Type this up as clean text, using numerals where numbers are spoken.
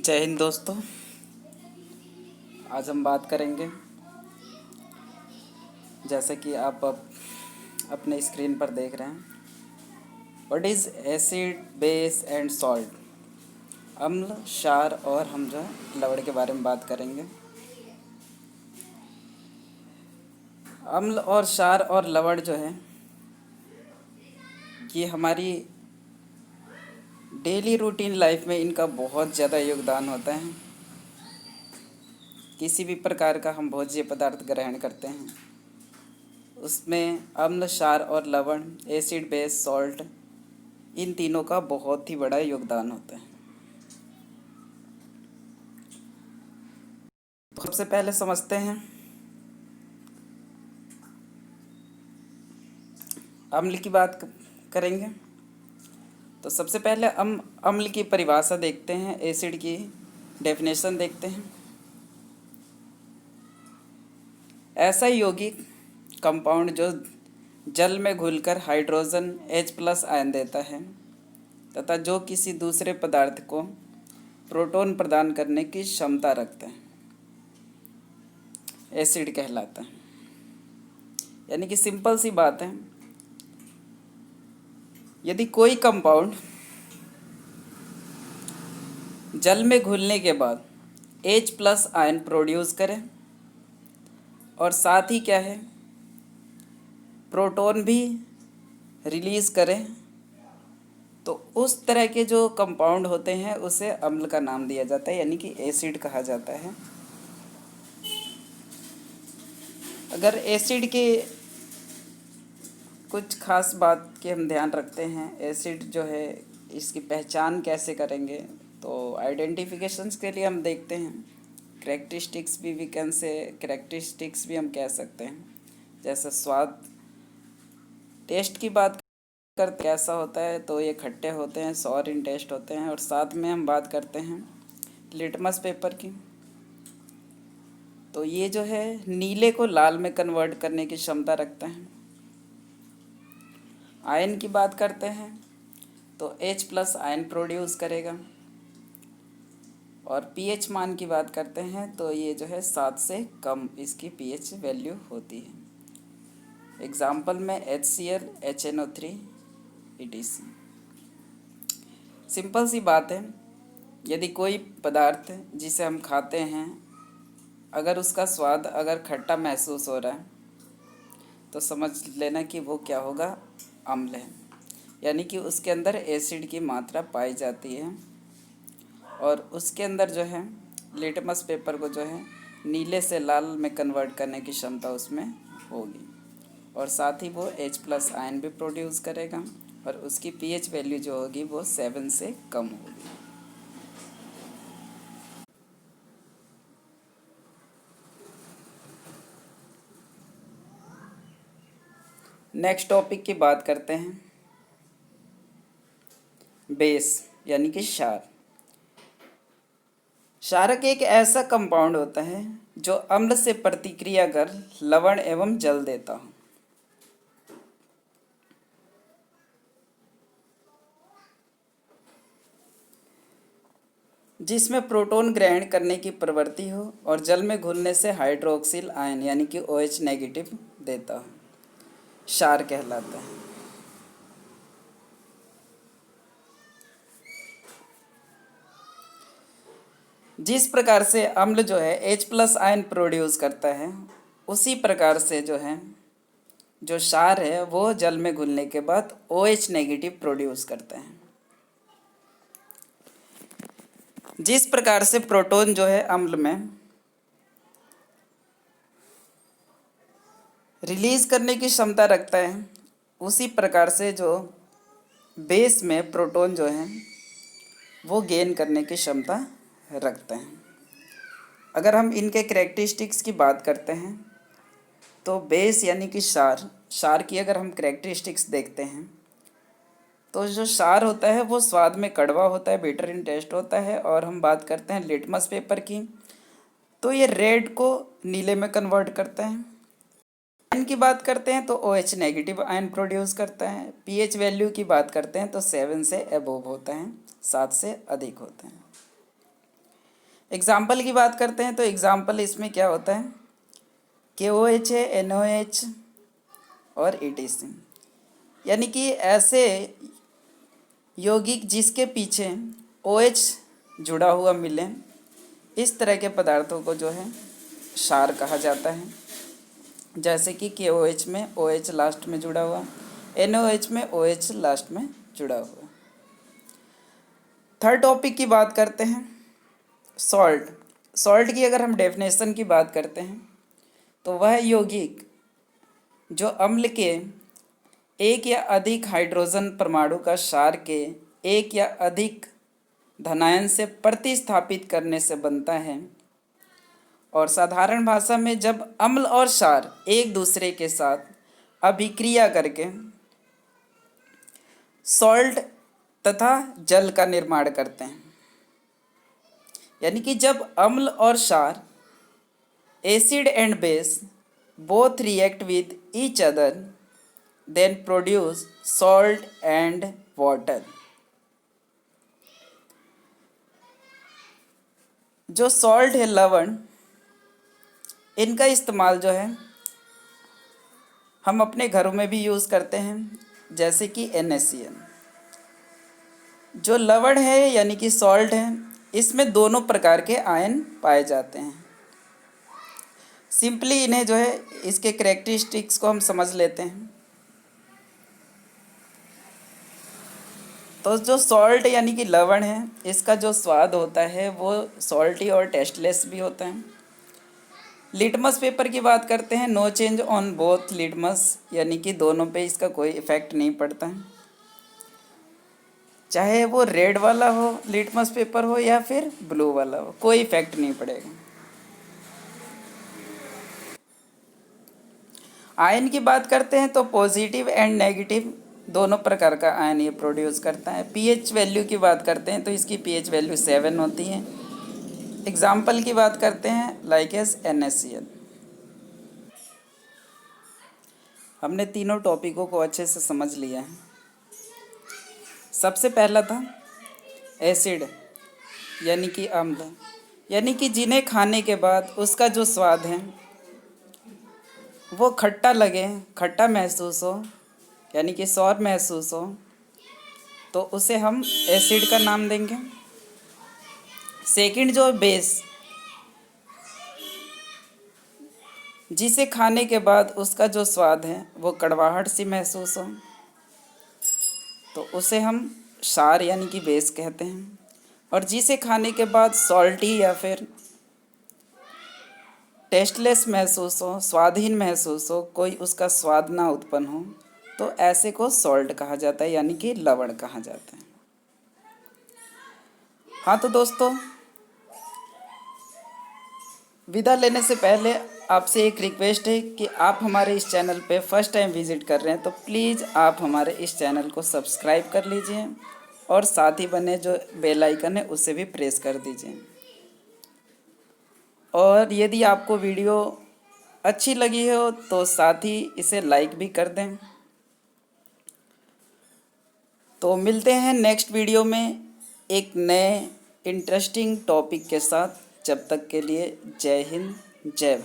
जय हिंद दोस्तों। आज हम बात करेंगे, जैसा कि आप अपने स्क्रीन पर देख रहे हैं, what is acid, base and salt. अम्ल, क्षार और हम जो है लवण के बारे में बात करेंगे। अम्ल और क्षार और लवण जो है ये हमारी डेली रूटीन लाइफ में इनका बहुत ज़्यादा योगदान होता है। किसी भी प्रकार का हम भोज्य पदार्थ ग्रहण करते हैं उसमें अम्ल, क्षार और लवण, एसिड, बेस, सॉल्ट, इन तीनों का बहुत ही बड़ा योगदान होता है। तो सबसे पहले समझते हैं अम्ल की बात करेंगे। तो सबसे पहले हम अम्ल की परिभाषा देखते हैं, एसिड की डेफिनेशन देखते हैं। ऐसा यौगिक कंपाउंड जो जल में घुलकर हाइड्रोजन H+ आयन देता है तथा जो किसी दूसरे पदार्थ को प्रोटॉन प्रदान करने की क्षमता रखता है, एसिड कहलाता है। यानी कि सिंपल सी बात है, यदि कोई कंपाउंड जल में घुलने के बाद H+ आयन प्रोड्यूस करे और साथ ही क्या है, प्रोटॉन भी रिलीज़ करे, तो उस तरह के जो कंपाउंड होते हैं उसे अम्ल का नाम दिया जाता है, यानी कि एसिड कहा जाता है। अगर एसिड के कुछ खास बात के हम ध्यान रखते हैं, एसिड जो है इसकी पहचान कैसे करेंगे, तो आइडेंटिफिकेशंस के लिए हम देखते हैं कैरेक्टरिस्टिक्स भी हम कह सकते हैं। जैसे स्वाद, टेस्ट की बात करते कैसा होता है, तो ये खट्टे होते हैं, सॉर इन टेस्ट होते हैं। और साथ में हम बात करते हैं लिटमस पेपर की, तो ये जो है नीले को लाल में कन्वर्ट करने की क्षमता रखता है। आयन की बात करते हैं तो H+ आयन प्रोड्यूस करेगा। और pH मान की बात करते हैं तो ये जो है 7 से कम इसकी pH वैल्यू होती है। एग्जाम्पल में HCl, HNO3 etc। सिंपल सी बात है, यदि कोई पदार्थ जिसे हम खाते हैं अगर उसका स्वाद अगर खट्टा महसूस हो रहा है तो समझ लेना कि वो क्या होगा, अम्ल है। यानी कि उसके अंदर एसिड की मात्रा पाई जाती है और उसके अंदर जो है लिटमस पेपर को जो है नीले से लाल में कन्वर्ट करने की क्षमता उसमें होगी। और साथ ही वो H+ आयन भी प्रोड्यूस करेगा और उसकी pH वैल्यू जो होगी वो 7 से कम होगी। नेक्स्ट टॉपिक की बात करते हैं, बेस यानी कि क्षार। क्षारक एक ऐसा कंपाउंड होता है जो अम्ल से प्रतिक्रिया कर लवण एवं जल देता हो। जिसमें प्रोटॉन ग्रहण करने की प्रवृत्ति हो और जल में घुलने से हाइड्रोक्सिल आयन यानी कि OH- देता हो, क्षार कहलाता है। जिस प्रकार से अम्ल जो है H+ आयन प्रोड्यूस करता है, उसी प्रकार से जो है जो क्षार है वो जल में घुलने के बाद OH- प्रोड्यूस करता है। जिस प्रकार से प्रोटॉन जो है अम्ल में रिलीज करने की क्षमता रखता है, उसी प्रकार से जो बेस में प्रोटॉन जो है वो गेन करने की क्षमता रखते हैं। अगर हम इनके कैरेक्टरिस्टिक्स की बात करते हैं तो बेस यानी कि क्षार की अगर हम कैरेक्टरिस्टिक्स देखते हैं तो जो क्षार होता है वो स्वाद में कड़वा होता है, बिटर इन टेस्ट होता है। और हम बात करते हैं लिटमस पेपर की, तो ये रेड को नीले में कन्वर्ट करता है। आयन की बात करते हैं तो OH- आयन प्रोड्यूस करता है। pH वैल्यू की बात करते हैं तो 7 से अबोव होता है, 7 से अधिक होता है। एग्जाम्पल की बात करते हैं तो एग्जाम्पल इसमें क्या होता है, KOH है, NOH और ETC, यानी कि ऐसे यौगिक जिसके पीछे OH जुड़ा हुआ मिले, इस तरह के पदार्थों को जो है क्षार कहा जाता है। जैसे कि KOH में OH लास्ट में जुड़ा हुआ, NOH में OH लास्ट में जुड़ा हुआ। थर्ड टॉपिक की बात करते हैं, सॉल्ट। सॉल्ट की अगर हम डेफिनेशन की बात करते हैं तो वह यौगिक जो अम्ल के एक या अधिक हाइड्रोजन परमाणु का क्षार के एक या अधिक धनायन से प्रतिस्थापित करने से बनता है, और साधारण भाषा में जब अम्ल और क्षार एक दूसरे के साथ अभिक्रिया करके सॉल्ट तथा जल का निर्माण करते हैं। यानी कि जब अम्ल और क्षार acid and base both react with each other than produce salt and water. जो सॉल्ट है, लवण, इनका इस्तेमाल जो है हम अपने घरों में भी यूज़ करते हैं, जैसे कि NaCl। जो लवण है यानी कि सॉल्ट है, इसमें दोनों प्रकार के आयन पाए जाते हैं। सिंपली इन्हें जो है इसके कैरेक्टरिस्टिक्स को हम समझ लेते हैं। तो जो सॉल्ट यानी कि लवण है, इसका जो स्वाद होता है वो सॉल्टी और टेस्टलेस भी होता है। लिटमस पेपर की बात करते हैं, no change on both litmus, यानी कि दोनों पे इसका कोई इफ़ेक्ट नहीं पड़ता है, चाहे वो रेड वाला हो लिटमस पेपर हो या फिर ब्लू वाला हो, कोई इफ़ेक्ट नहीं पड़ेगा। आयन की बात करते हैं तो पॉजिटिव एंड नेगेटिव दोनों प्रकार का आयन ये प्रोड्यूस करता है। पीएच वैल्यू की बात करते हैं तो इसकी पीएच वैल्यू 7 होती है। एग्जाम्पल की बात करते हैं लाइक एस NaCl। हमने तीनों टॉपिकों को अच्छे से समझ लिया है। सबसे पहला था एसिड यानी कि अम्ल, यानी कि जिन्हें खाने के बाद उसका जो स्वाद है वो खट्टा लगे, खट्टा महसूस हो, यानी कि सौर महसूस हो, तो उसे हम एसिड का नाम देंगे। सेकंड जो बेस, जिसे खाने के बाद उसका जो स्वाद है वो कड़वाहट सी महसूस हो, तो उसे हम क्षार यानी कि बेस कहते हैं। और जिसे खाने के बाद सॉल्टी या फिर टेस्टलेस महसूस हो, स्वादहीन महसूस हो, कोई उसका स्वाद ना उत्पन्न हो, तो ऐसे को सॉल्ट कहा जाता है, यानी कि लवण कहा जाता है। हाँ तो दोस्तों, विदा लेने से पहले आपसे एक रिक्वेस्ट है कि आप हमारे इस चैनल पे फर्स्ट टाइम विज़िट कर रहे हैं तो प्लीज़ आप हमारे इस चैनल को सब्सक्राइब कर लीजिए और साथ ही बने जो बेल आइकन है उसे भी प्रेस कर दीजिए। और यदि आपको वीडियो अच्छी लगी हो तो साथ ही इसे लाइक भी कर दें। तो मिलते हैं नेक्स्ट वीडियो में एक नए इंटरेस्टिंग टॉपिक के साथ। जब तक के लिए जय हिंद, जय भारत।